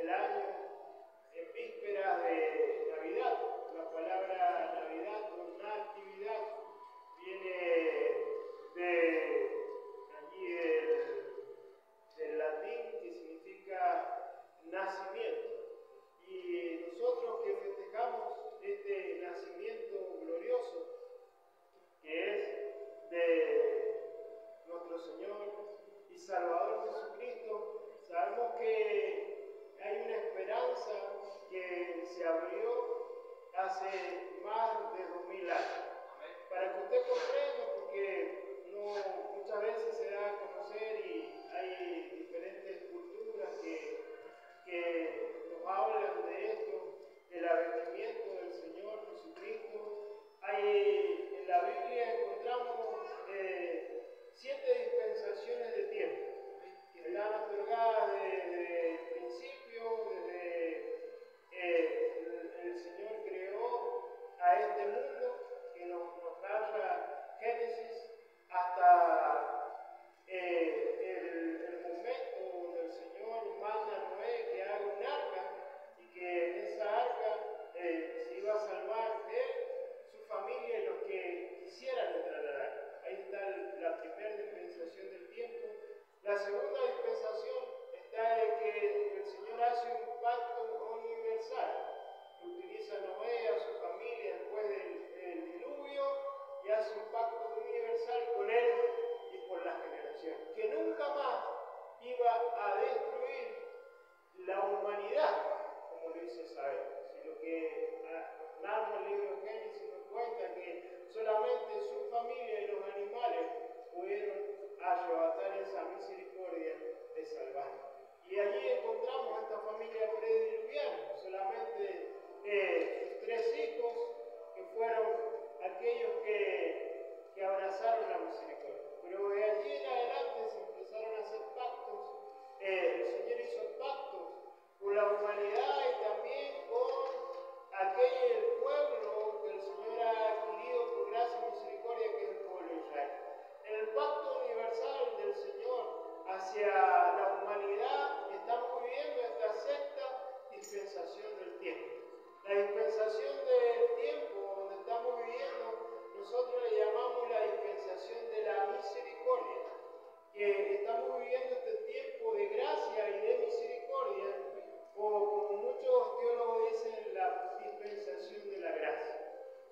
del año, en vísperas de Navidad. La palabra Navidad, una actividad, viene de allí del latín, que significa nacimiento. Y nosotros que festejamos este nacimiento glorioso, que es de nuestro Señor y Salvador Jesucristo, sabemos que hay una esperanza que se abrió hace más de 2000 años. Para que usted comprenda, porque muchas veces se da a conocer y hay diferentes culturas que nos hablan de esto, del advenimiento del Señor Jesucristo. En la Biblia encontramos 7 dispensaciones de tiempo que están otorgadas desde el principio, desde el Señor creó a este mundo, que nos narra Génesis, hasta el momento donde el Señor manda a Noé que haga un arca, y que en esa arca se iba a salvar él, su familia y los que quisieran entrar al arca. Ahí está la primera dispensación del tiempo. La segunda dispensación está en que el Señor hace un pacto universal. Utiliza a Noé, a su familia después del diluvio, y hace un pacto universal con él y por la generación, que nunca más iba a destruir la humanidad, como lo dice Isaías, sino que narra el libro de Génesis, nos cuenta que solamente su familia y los animales pudieron arrebatar esa misericordia de salvar. Y allí encontramos a esta familia prediluviana, solamente sus 3 hijos, que fueron aquellos que abrazaron la misericordia. Pero de allí en adelante se empezaron a hacer pactos. El Señor hizo pactos con la humanidad y también con aquel pueblo que el Señor ha adquirido por gracia y misericordia, que es el pueblo de Israel. En el pacto universal del Señor hacia la humanidad estamos viviendo esta 6ª dispensación del tiempo. La dispensación del tiempo donde estamos viviendo, nosotros le llamamos la dispensación de la misericordia, que estamos viviendo este tiempo de gracia y de misericordia, o como muchos teólogos dicen, la dispensación de la gracia,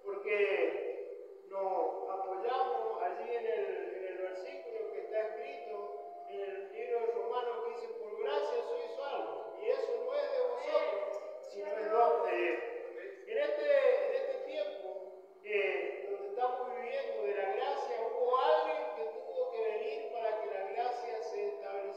porque nos apoyamos allí en el versículo que está escrito en el libro de Romanos, que dice: por gracia sois salvos, y eso no es de vosotros, sino es don de Dios. En este tiempo donde estamos viviendo de la gracia, hubo alguien que tuvo que venir para que la gracia se estableciera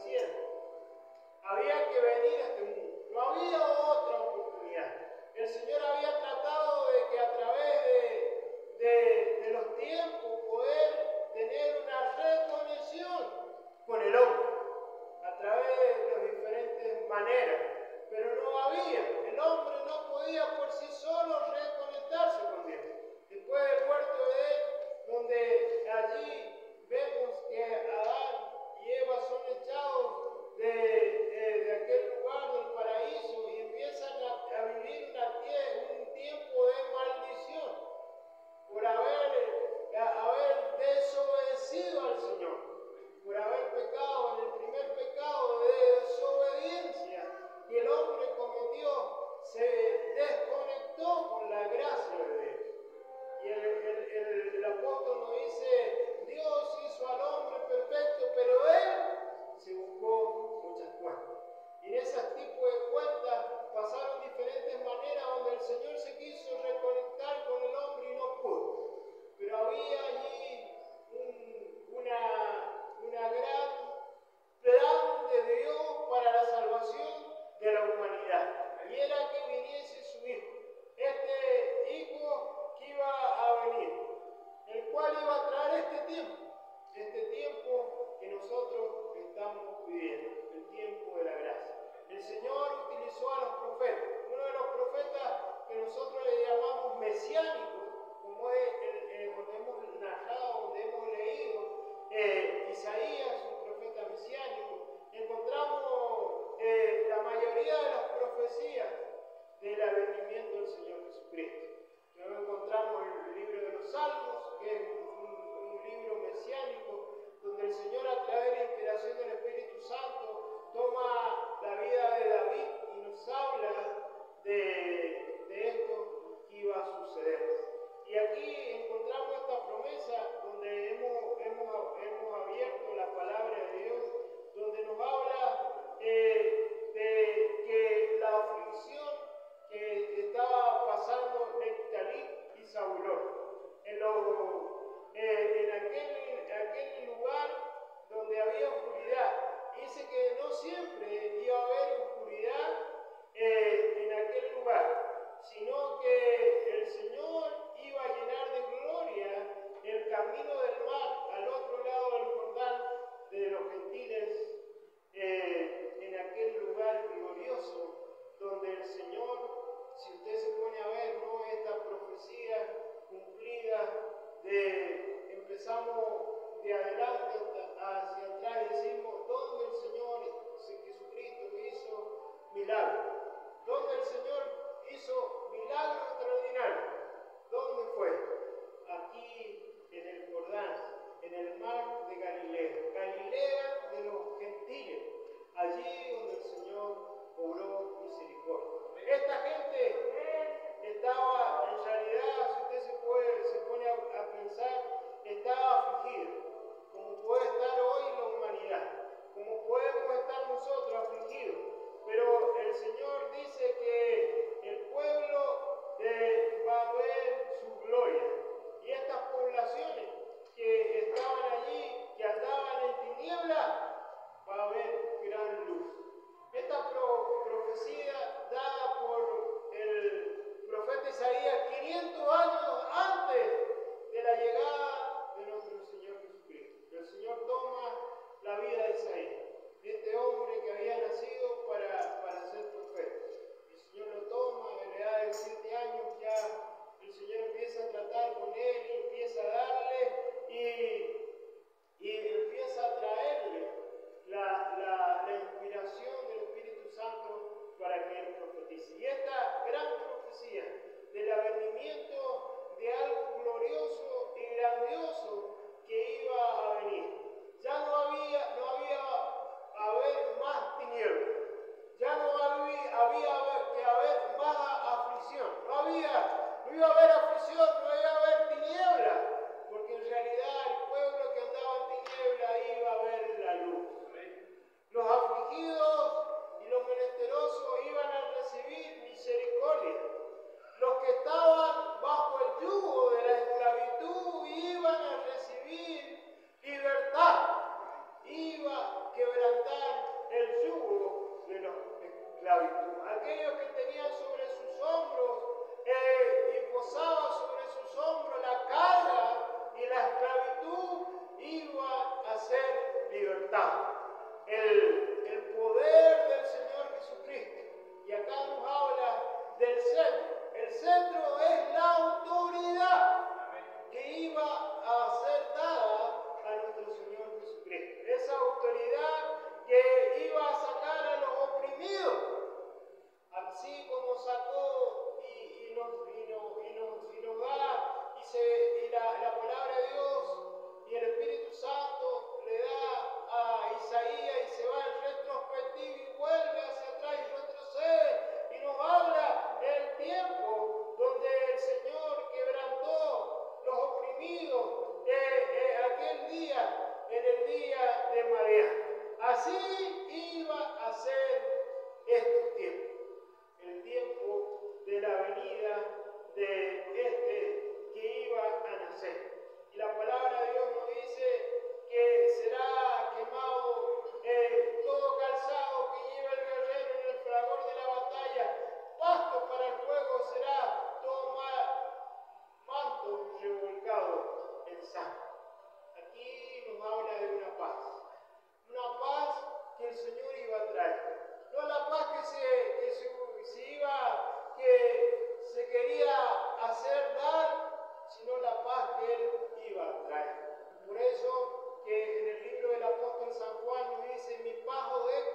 del advenimiento del Señor Jesucristo. Luego encontramos el libro de los Salmos, que es un libro mesiánico, donde el Señor, a través de la inspiración del Espíritu Santo, toma la vida de David y nos habla de esto que iba a suceder. Y aquí encontramos esta promesa donde hemos abierto la palabra de Dios, donde nos habla de que la aflicción que estaba pasando Neftalí y Zabulón, en aquel lugar donde había oscuridad. Dice que no siempre iba a haber oscuridad en aquel lugar, sino que el Señor iba a llenar de gloria el camino del mar al otro lado del Jordán de los gentiles, en aquel lugar glorioso donde el Señor, si usted se pone a ver, ¿no?, esta profecía cumplida, empezamos de adelante hacia atrás y decimos, ¿dónde el Señor Jesucristo hizo milagros? ¿Dónde el Señor hizo milagros extraordinarios? ¿Dónde fue? Aquí en el Jordán, en el mar de Galilea, Galilea de los gentiles, allí donde el Señor obró misericordia. Esta gente estaba, en realidad, si usted se pone a pensar, estaba afligida, como puede estar hoy la humanidad, como podemos estar nosotros afligidos. Pero el Señor dice que el pueblo va a ver su gloria. Y estas poblaciones que estaban allí, que andaban en tinieblas, va a haber gran luz. Esta profecía dada por el profeta Isaías 500 años antes de la llegada de nuestro Señor Jesucristo. El Señor toma la vida de Isaías, este hombre que había nacido para ser profeta. El Señor lo toma, a la edad de 7 años ya el Señor empieza a tratar con él y empieza a darle y empieza a traerle la inspiración del Espíritu Santo para que él profetice. Y esta gran profecía del advenimiento de algo glorioso y grandioso que iba a venir. Ya no había a haber más tinieblas, ya no había que haber más aflicción, no iba a haber aflicción, no iba a haber tinieblas, porque en realidad el pueblo que andaba en tinieblas iba a ver la luz. Los afligidos y los menesterosos iban a recibir misericordia. Los que estaban bajo el yugo de la esclavitud iban a recibir libertad. Iba a quebrantar el yugo de la esclavitud. Aquellos que tenían sobre sus hombros y posaban sobre sus hombros la carga y la esclavitud, iba a ser libertad. El poder del Señor Jesucristo. Y acá nos habla del centro. El centro es la autoridad que iba a ser dada a nuestro Señor Jesucristo. Esa autoridad que iba a sacar a los oprimidos, así como sacó y nos da, y la palabra de Dios y el Espíritu Santo le da a Isaías y se va en retrospectiva y vuelve hacia atrás y retrocede y nos habla del tiempo donde el Señor quebrantó los oprimidos aquel día, en el día de Madián. Así iba a ser estos tiempos, el tiempo de la venida de este que iba a nacer. Y la palabra de Dios nos dice que será quemado todo calzado que lleva el guerrero en el fragor de la batalla, pasto para el fuego será todo manto revolcado en sangre. Aquí nos habla de una paz que el Señor iba a traer. No la paz que se quería hacer dar, sino la paz que Él iba a traer. Por eso que en el libro del apóstol San Juan nos dice, mi paz os dejo,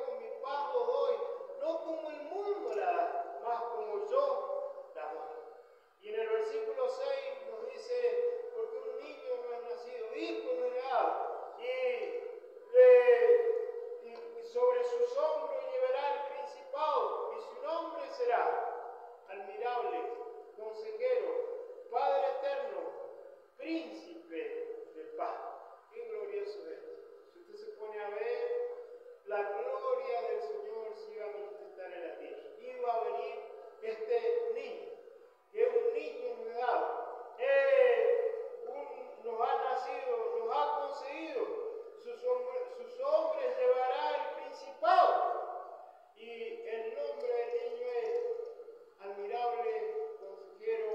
sobre sus hombros llevará el principado, y su nombre será admirable, consejero, Padre eterno, príncipe de paz. Qué glorioso es. Si usted se pone a ver, la gloria del Señor se iba a manifestar en la tierra. Iba a venir este niño, que es un niño enredado. Nos ha nacido, nos ha conseguido. Sus hombres llevará el principado. Y el nombre del niño es admirable, consejero,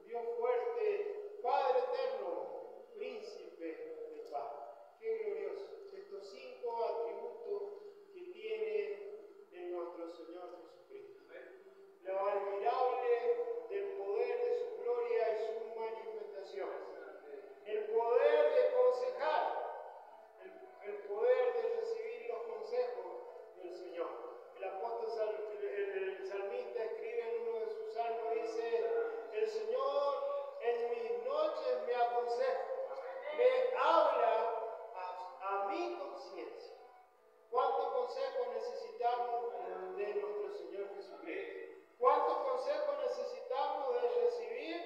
Dios fuerte, Padre eterno, príncipe de paz. Qué glorioso. Estos 5 atributos que tiene en nuestro Señor Jesucristo. Lo admirable del poder de su gloria y su manifestación. El poder de aconsejar. El poder de recibir los consejos del Señor. El apóstol, el salmista escribe en uno de sus salmos, dice: el Señor en mis noches me aconseja, me habla a mi conciencia. ¿Cuánto consejo necesitamos de nuestro Señor Jesucristo? ¿Cuánto consejo necesitamos de recibir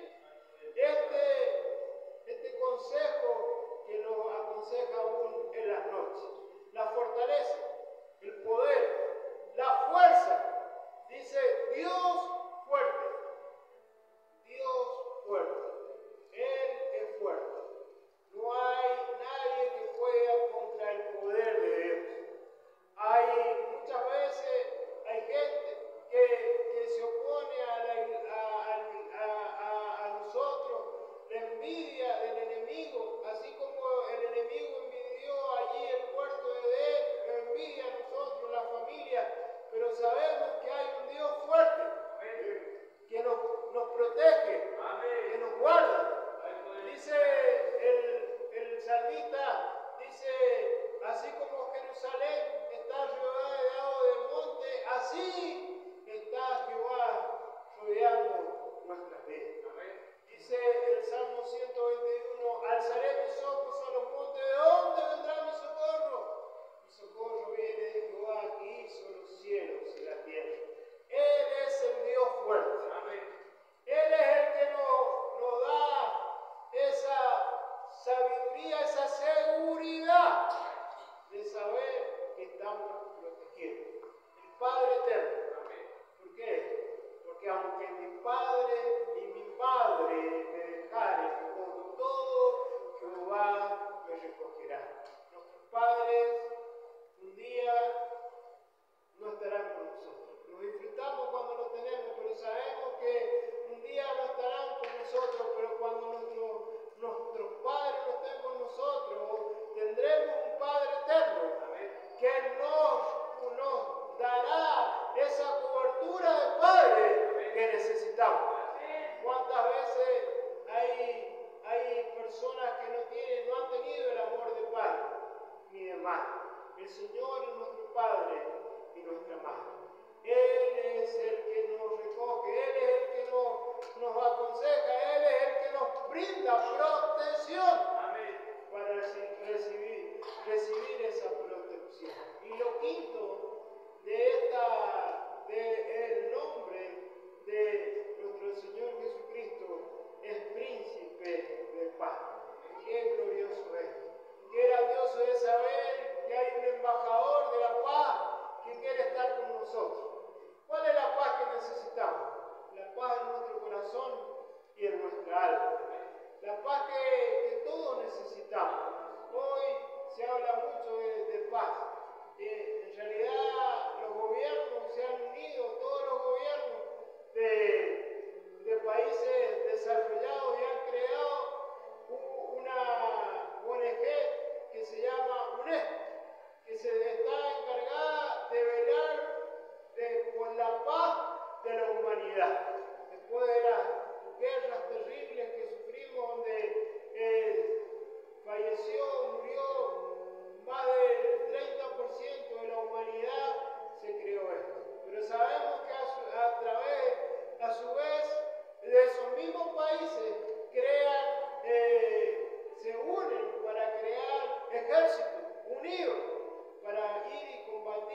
este consejo que nos aconseja aún en las noches? La fortaleza, el poder, la fuerza. Dice Dios fuerte. Dios fuerte. Él es fuerte. No hay nadie que pueda contra el poder de Dios. Muchas veces hay gente que se opone a nosotros, la envidia del enemigo, así como el enemigo envidió allí el huerto de Edén, lo envidia a nosotros, la familia, pero sabemos que hay un Dios fuerte que nos protege, que nos guarda. Dice el salmista, dice, así como Jerusalén está rodeado de monte, así está Jehová rodeando nuestras vidas. Dice el Salmo 121, alzaré mis ojos a los montes, ¿de dónde vendrá mi socorro? Mi socorro viene de Jehová, que hizo los cielos y la tierra. Él es el Dios fuerte. Él es el que nos da esa sabiduría, esa seguridad de saber que estamos protegidos. El Padre eterno. ¿Por qué? Porque aunque mi Padre y mi Padre me dejaren, con todo Jehová me recogerá. Nuestros padres un día no estarán con nosotros. Lo disfrutamos cuando lo tenemos, pero sabemos que un día no estarán con nosotros, pero cuando nuestros padres no estén con nosotros, tendremos un Padre eterno que nos dará esa cobertura de Padre que necesitamos. ¿Cuántas veces hay personas que no han tenido el amor de Padre ni de Madre? El Señor es nuestro Padre y nuestra Madre. Él es el que nos recoge, Él es el que nos aconseja, Él es el que nos brinda protección para recibir esa protección. Y lo quinto el nombre de nuestro Señor Jesucristo es Príncipe de Paz. Qué glorioso es. Qué grandioso es saber que hay un embajador de la paz que quiere estar con nosotros. ¿Cuál es la paz que necesitamos? La paz en nuestro corazón y en nuestra alma. La paz que todos necesitamos. Hoy se habla mucho de paz. En realidad los gobiernos se han unido, todos los gobiernos de países desarrollados y han creado una ONG que se llama UNESCO, que se está encargada de velar por la paz de la humanidad. Después de las guerras terribles que sufrimos, donde murió más del 30% de la humanidad, se creó esto. Pero sabemos que a su vez, de esos mismos países se unen para crear ejércitos unidos para ir y combatir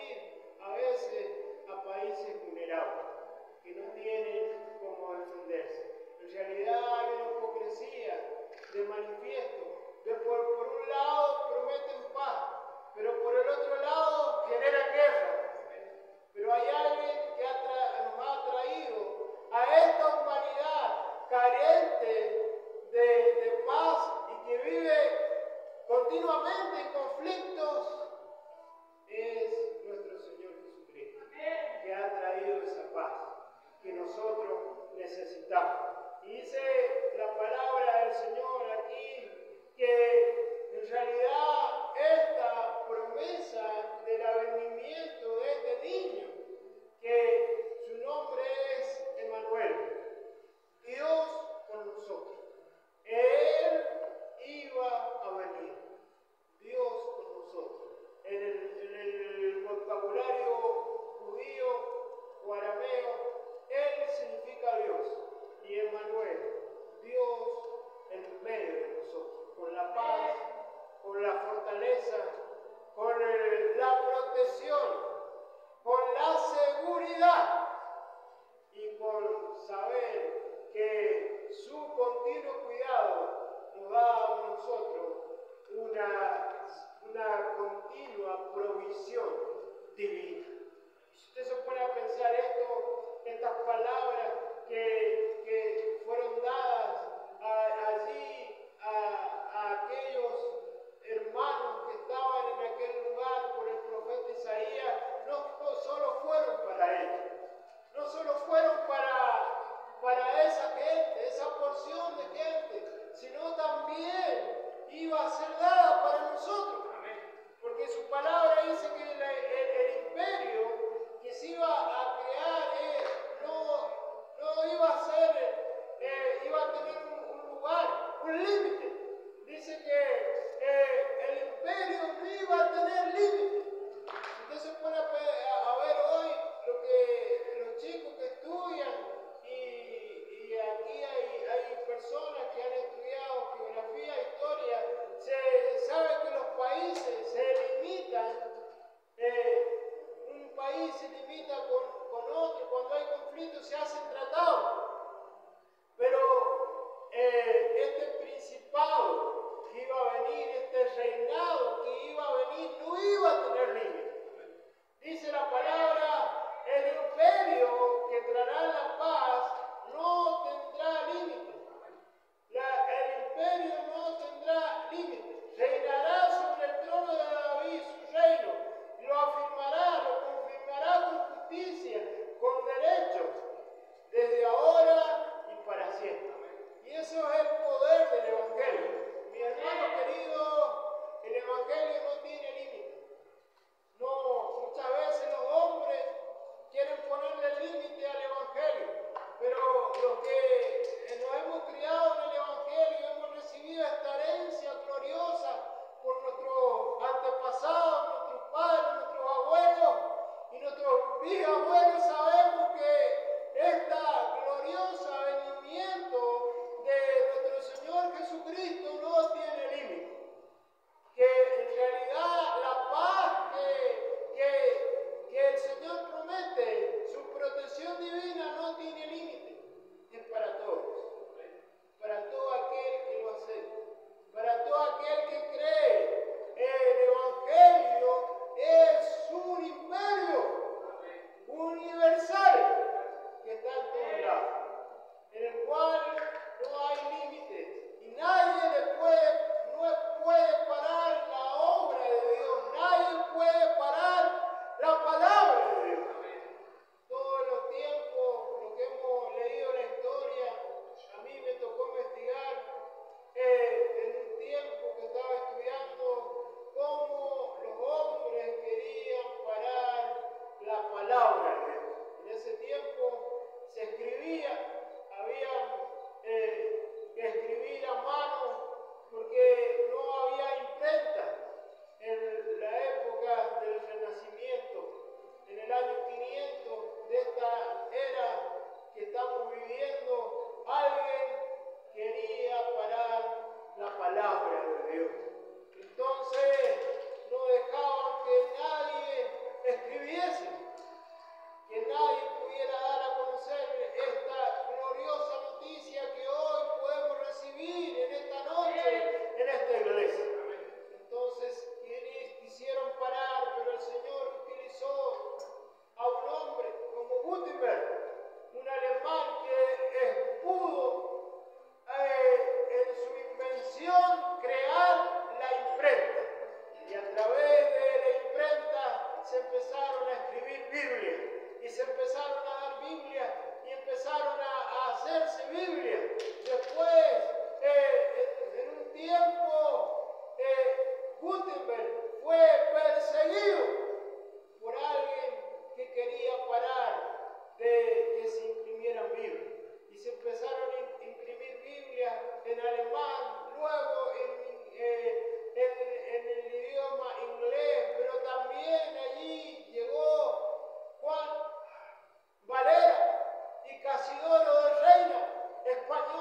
límites se hacen tratados. Pero este principado que iba a venir, este reinado que iba a venir, no iba a tener límites. Dice la palabra, el imperio que traerá la paz no tendrá límites. El imperio no tendrá límites. Reinará sobre el trono de David su reino. Lo afirmará, lo confirmará con justicia, con derechos, desde ahora y para siempre. Y eso es el poder del Evangelio. Mi hermano querido, el Evangelio no tiene límites. No, muchas veces los hombres quieren ponerle límite al Evangelio, pero los que nos hemos criado en el Evangelio, hemos recibido esta herencia gloriosa por nuestros antepasados, nuestros padres, nuestros abuelos y nuestros bisabuelos, sabemos que esta gloriosa venimiento de nuestro Señor Jesucristo no tiene límite. Que en realidad la paz que el Señor promete, su protección divina no tiene límite, es para todos, para todo aquel que lo acepta, para todo aquel que cree. El Evangelio es un imperio universal que está en todos lados, en el cual no hay límites y nadie no puede parar la obra de Dios, nadie puede parar la palabra de Dios. Todos los tiempos, lo que hemos leído en la historia, a mí me tocó investigar en un tiempo que estaba estudiando cómo los hombres querían parar la palabra de Dios. En ese tiempo se escribía, había que escribir a mano porque no había imprenta en la época del Renacimiento, en el año 500 de esta era que estamos viviendo. Alguien quería parar la palabra de Dios. Entonces no dejaban que nadie escribiese, que nadie pudiera dar a conocer esta gloriosa noticia que hoy podemos recibir en esta noche, en esta iglesia. Entonces, quisieron parar, pero el Señor utilizó a un hombre como Gutenberg, un alemán que pudo en su invención crear la imprenta. Y a través de la imprenta se empezaron a escribir Biblias. Y se empezaron a dar Biblias y empezaron a hacerse Biblias. Después, en un tiempo, Gutenberg fue perseguido por alguien que quería parar de que se imprimieran Biblias. Y se empezaron a imprimir Biblias en alemán, luego en el idioma inglés, pero también allí llegó Juan Valera y Casidoro de Reina, español.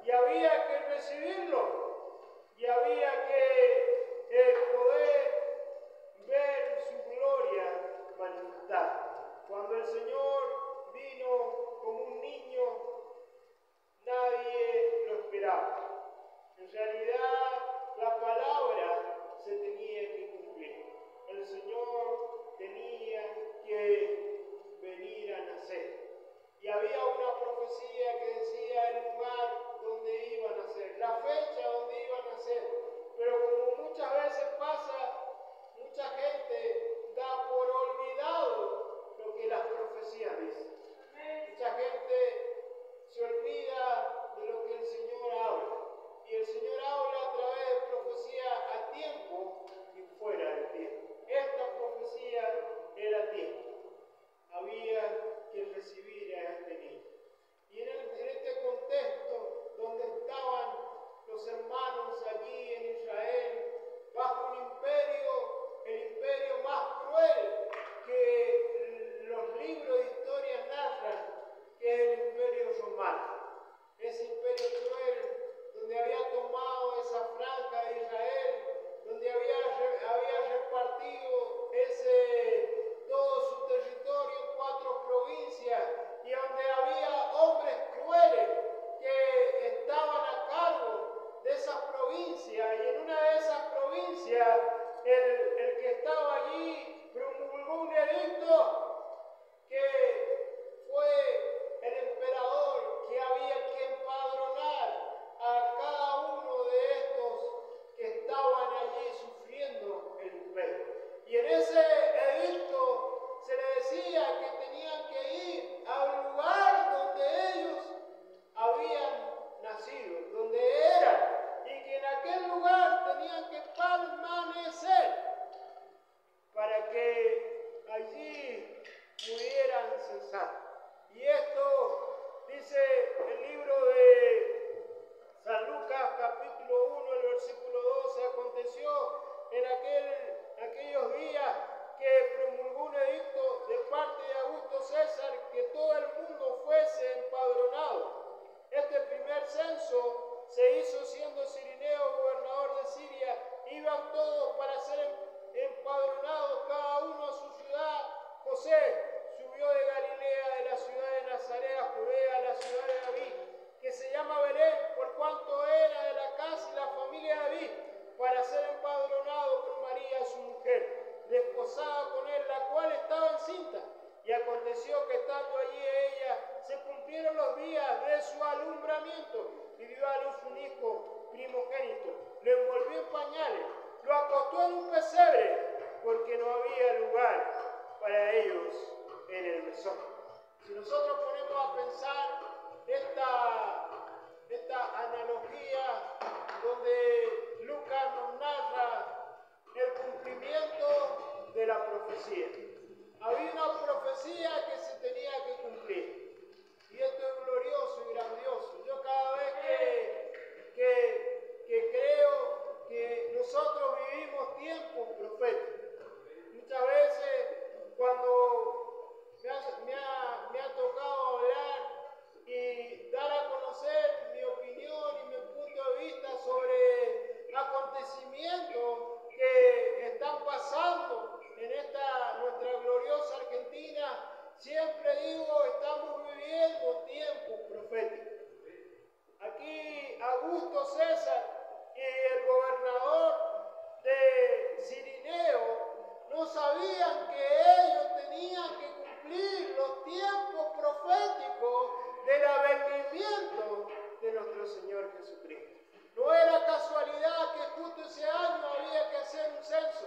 y había que recibirlo, y había que poder ver su gloria manifestada. Cuando el Señor vino como un niño, nadie lo esperaba. En realidad, la palabra se tenía que cumplir. El Señor tenía que venir a nacer. Y había una profecía que decía el lugar donde iba a nacer, la fecha donde iba a nacer. Pero como muchas veces pasa, mucha gente da por olvidado lo que las profecías dicen. Mucha gente se olvida de lo que el Señor habla. Y el Señor habla a través de profecía a tiempo y fuera de tiempo. Esta profecía era a tiempo. Había que recibir a este niño. Y en este contexto donde estaban los hermanos allí en Israel, bajo un imperio, el imperio más cruel que los libros de historia narran, que es el imperio romano. Ese imperio cruel donde había tomado esa franja de Israel, donde había repartido todo su territorio en 4 provincias, y donde había hombres crueles que estaban a cargo de esas provincias, y en una de esas provincias el que estaba allí promulgó un edicto que fue el emperador, que había que empadronar a cada uno de estos que estaban allí sufriendo el imperio. Y en ese edicto se le decía que tenían que ir al lugar donde ellos habían nacido, donde eran, y que en aquel lugar tenían que permanecer para que allí pudieran cesar. Y esto dice el libro de San Lucas, capítulo 1, el versículo 12, aconteció en aquellos días que promulgó un edicto de parte de Augusto César que todo el mundo fuese empadronado. Este primer censo se hizo siendo Cirineo gobernador de Siria. Iban todos para ser empadronados, cada uno a su ciudad. José subió de Galilea, de la ciudad de Nazaret a Judea, a la ciudad de David, que se llama Belén, por cuanto era de la casa y la familia de David, para ser empadronado con María, su mujer, desposada con él, la cual estaba encinta. Y aconteció que estando allí ella, se cumplieron los días de su alumbramiento, y dio a luz un hijo primogénito. Lo envolvió en pañales, lo acostó en un pesebre, porque no había lugar para ellos en el mesón. Si nosotros ponemos a pensar esta analogía donde Lucas nos narra el cumplimiento de la profecía. Había una profecía que se tenía que cumplir. Y esto es glorioso y grandioso. Yo cada vez que creo que nosotros vivimos tiempos proféticos. Muchas veces cuando me ha tocado hablar y dar a conocer mi opinión y mi punto de vista sobre acontecimientos que están pasando en nuestra gloriosa Argentina, siempre digo, estamos viviendo tiempos proféticos. Aquí Augusto César y el gobernador de Cirineo no sabían que ellos tenían que cumplir los tiempos proféticos del advenimiento de nuestro Señor Jesucristo. No era casualidad que justo ese año había que hacer un censo,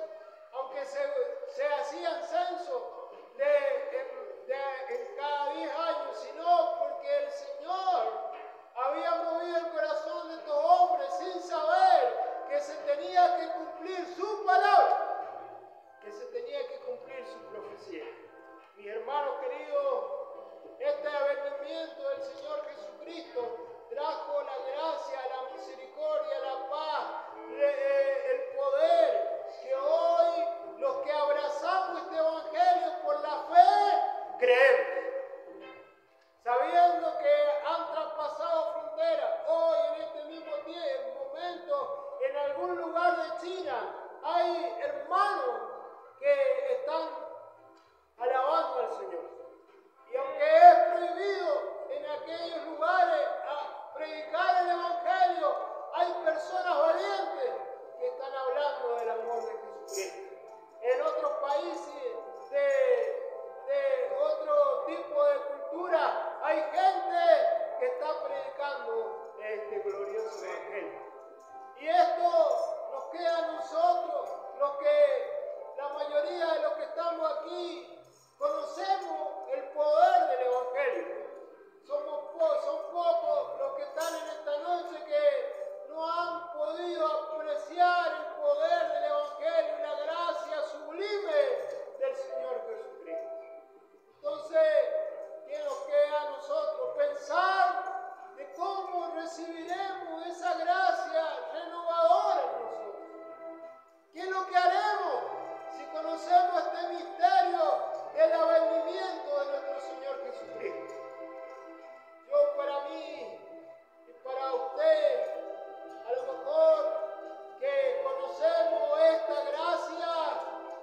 aunque se hacían censos en cada 10 años, sino porque el Señor había movido el corazón de estos hombres sin saber que se tenía que cumplir su palabra, que se tenía que cumplir su profecía. Mis hermanos queridos, este advenimiento del Señor Jesucristo trajo la gracia, la misericordia, la paz, el poder que hoy los que abrazamos este evangelio por la fe creemos. vecinas, hay hermanos que están alabando al Señor. Y aunque es prohibido en aquellos lugares predicar el Evangelio, hay personas valientes que están hablando del amor de Jesucristo. En otros países de otro tipo de cultura hay gente que está predicando este glorioso Evangelio. Y esto nos queda a nosotros, la mayoría de los que estamos aquí, conocemos el poder del Evangelio. Son pocos los que están en esta noche que no han podido apreciar el poder del Evangelio y la gracia sublime del Señor Jesucristo. Entonces, ¿qué nos queda a nosotros? Pensar de cómo recibiremos esa gracia renovadora en nosotros. ¿Qué es lo que haremos si conocemos este misterio del advenimiento de nuestro Señor Jesucristo? Yo, para mí y para usted, a lo mejor que conocemos esta gracia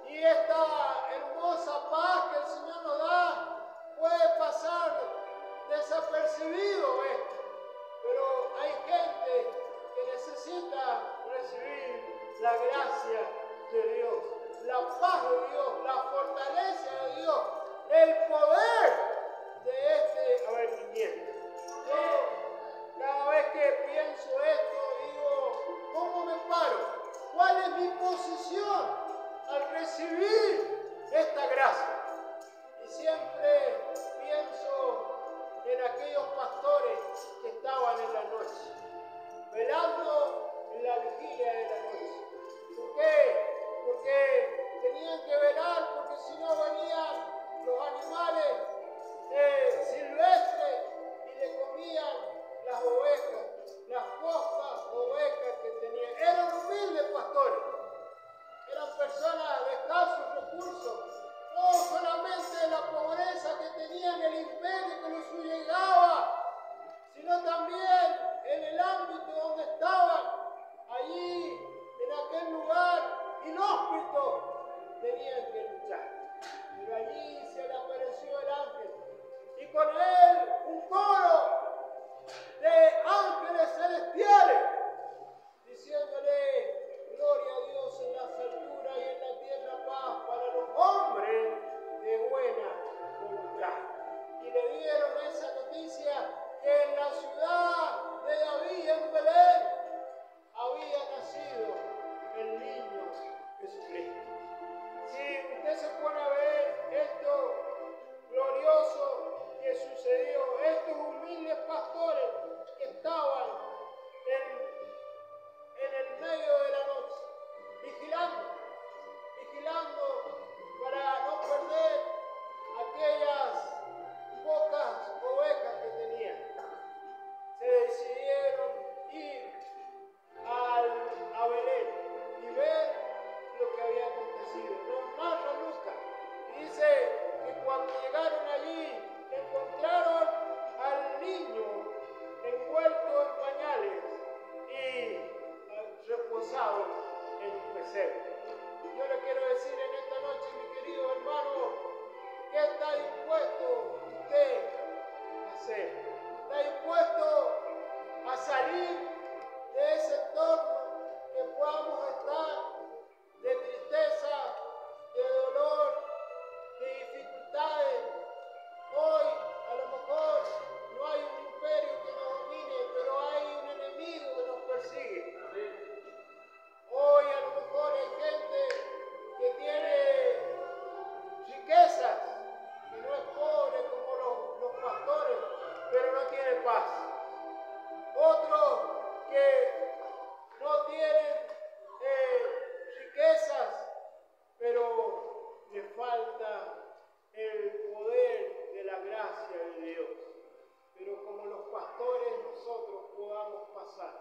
y esta hermosa paz que el Señor nos da, puede pasar desapercibido esto. Pero hay gente que necesita recibir la gracia de Dios, la paz de Dios, la fortaleza de Dios, el poder de este advenimiento. Yo, cada vez que pienso esto, digo, ¿cómo me paro? ¿Cuál es mi posición al recibir esta gracia? Y siempre pienso en aquellos pastores que estaban en la noche, velando en la vigilia de la noche. ¿Por qué? Porque tenían que velar, porque si no venían los animales silvestres y le comían las ovejas, las pocas ovejas que tenían. Eran humildes pastores, eran personas de escasos recursos, no solamente la pobreza que tenían, el imperio que los llegaba, sino también en el ámbito donde estaban, allí, en aquel lugar inhóspito, tenían que luchar. Pero allí se le apareció el ángel, y con él un coro de ángeles celestiales, diciéndole, gloria a Dios en las alturas y en la tierra paz para los hombres de buena voluntad. Y le dieron esa noticia que en la ciudad de David, en Belén, había nacido el niño Jesucristo. Si usted se pone a ver esto glorioso que sucedió, estos humildes pastores que estaban en el medio de la noche, vigilando para no perder aquellas pocas ovejas que tenían, se decidieron ir a Belén y ver lo que había acontecido. Nos narra Lucas y dice que cuando llegaron allí encontraron al niño envuelto en pañales y reposado en un pesebre. Yo le quiero decir en esta noche, mi querido hermano, ¿qué está dispuesto usted a hacer? ¿Está dispuesto a salir de ese entorno que podamos estar de tristeza, de dolor, de dificultades? Hoy a lo mejor no hay un imperio que nos domine, pero hay un enemigo que nos persigue. Hoy a lo mejor hay gente que tiene riquezas, que no es pobre como los pastores, pero no tiene paz. Otros que no tienen riquezas, pero le falta el poder de la gracia de Dios. Pero como los pastores nosotros podamos pasar,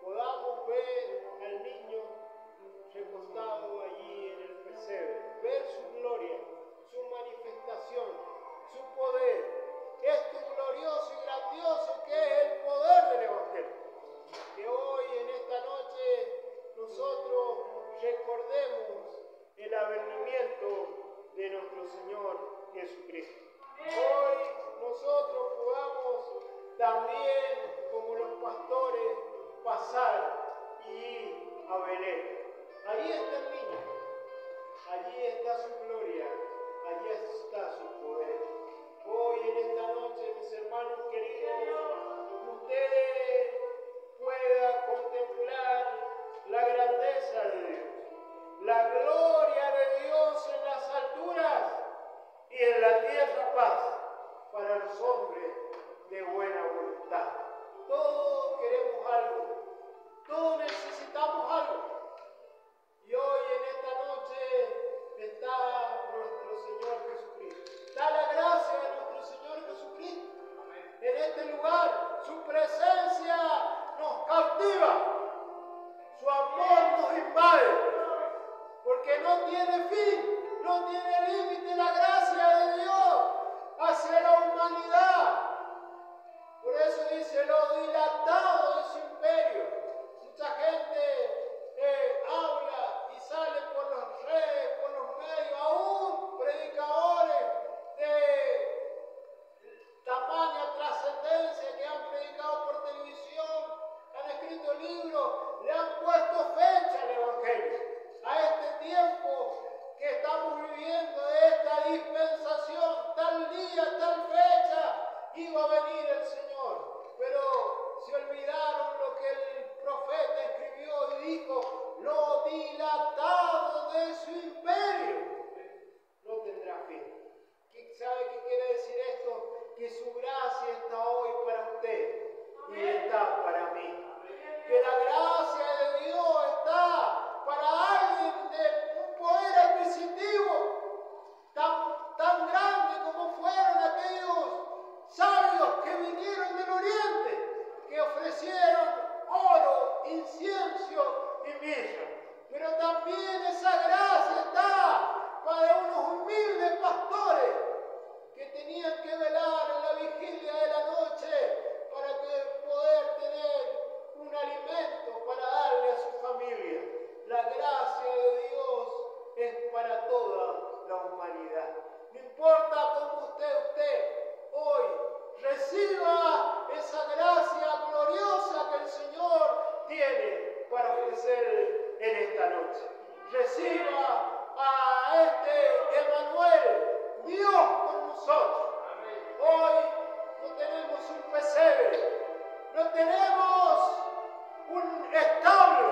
podamos ver al niño recostado allí en el pesebre, ver su gloria, su manifestación, su poder, esto glorioso y grandioso que es el poder del Evangelio. Que hoy en esta noche este lugar. Su presencia nos cautiva. Su amor nos invade. Porque no tiene fin, no tiene límite la gracia de Dios hacia la humanidad. Por eso dice lo dilatado de su imperio. Mucha gente habla y sale por las redes, por los medios, aún predicadores de tamaña trascendencia que han predicado por televisión, han escrito libros, le han puesto fecha al Evangelio. A este tiempo que estamos viviendo, de esta dispensación, tal día, tal fecha, iba a venir el Señor. Pero se olvidaron lo que el profeta escribió y dijo: lo dilatado de su imperio no tendrá fin. ¿Sabe qué quiere decir esto? Que su gracia está hoy para usted y está para mí. Que la gracia de Dios está para alguien de un poder adquisitivo tan grande como fueron aquellos sabios que vinieron del oriente, que ofrecieron oro, incienso y mirra. Pero también esa gracia está para unos humildes pastores que tenían que velar en la vigilia de la noche para poder tener un alimento para darle a su familia. La gracia de Dios es para toda la humanidad. No importa cómo usted hoy reciba esa gracia gloriosa que el Señor tiene para ofrecer en esta noche. Reciba a este Emmanuel, Dios con nosotros. Hoy no tenemos un pesebre, no tenemos un establo,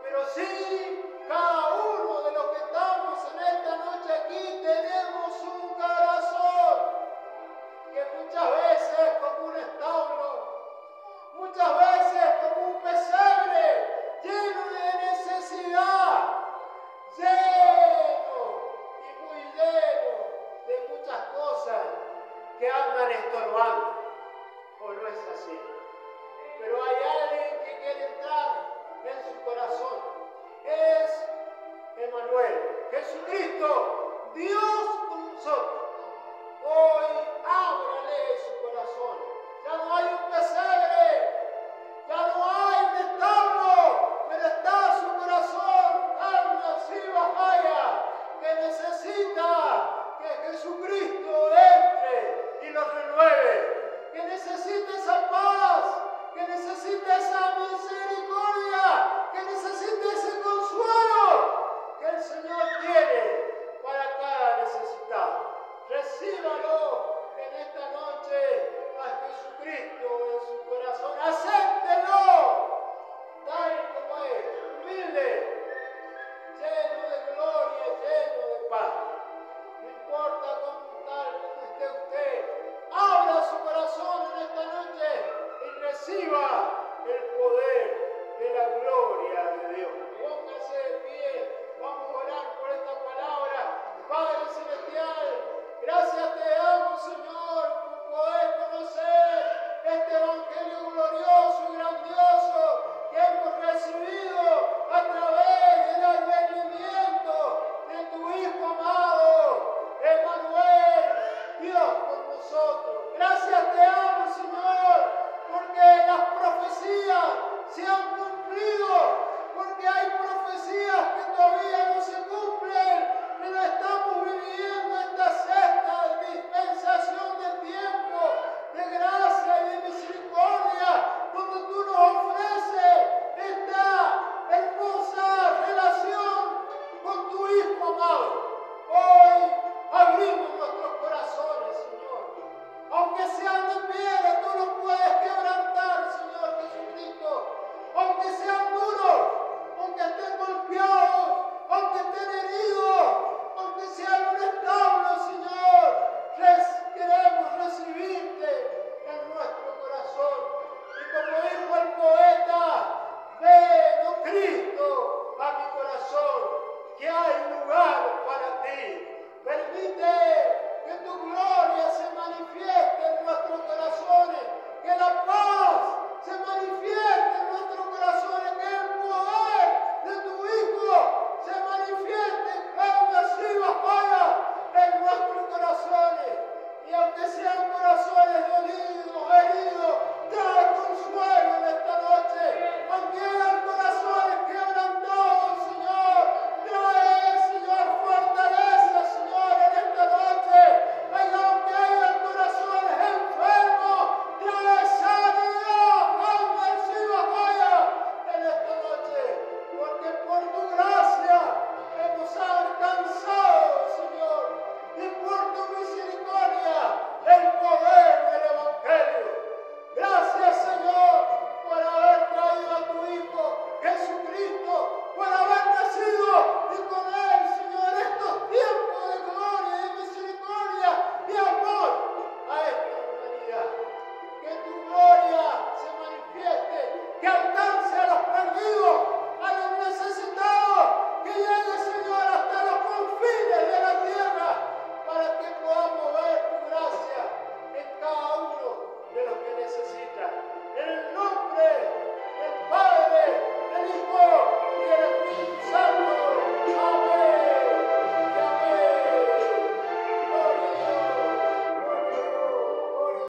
pero sí, cada uno de los que estamos en esta noche aquí tenemos un corazón que muchas veces como un establo, muchas veces como un pesebre lleno de necesidad, lleno y muy lleno de muchas cosas que andan estorbando. ¿O no es así? Pero hay alguien que quiere entrar en su corazón. Es Emmanuel, Jesucristo, Dios con nosotros. Hoy ábrale su corazón. Ya no hay un pesebre, ya no hay un establo, pero está su corazón, alma, siva, vaya, que necesita que Jesucristo entre y lo renueve, que necesita esa paz, que necesita esa misericordia, que necesita ese consuelo que el Señor tiene para cada necesitado. Recíbalo en esta noche a Jesucristo en su corazón. Acéptelo tal como es, humilde, lleno de gloria, lleno de paz. No importa tal como esté usted, abra su corazón en esta noche y reciba el poder de la gloria de Dios. Póngase de pie, vamos a orar por esta palabra. Padre Celestial, gracias te damos, Señor,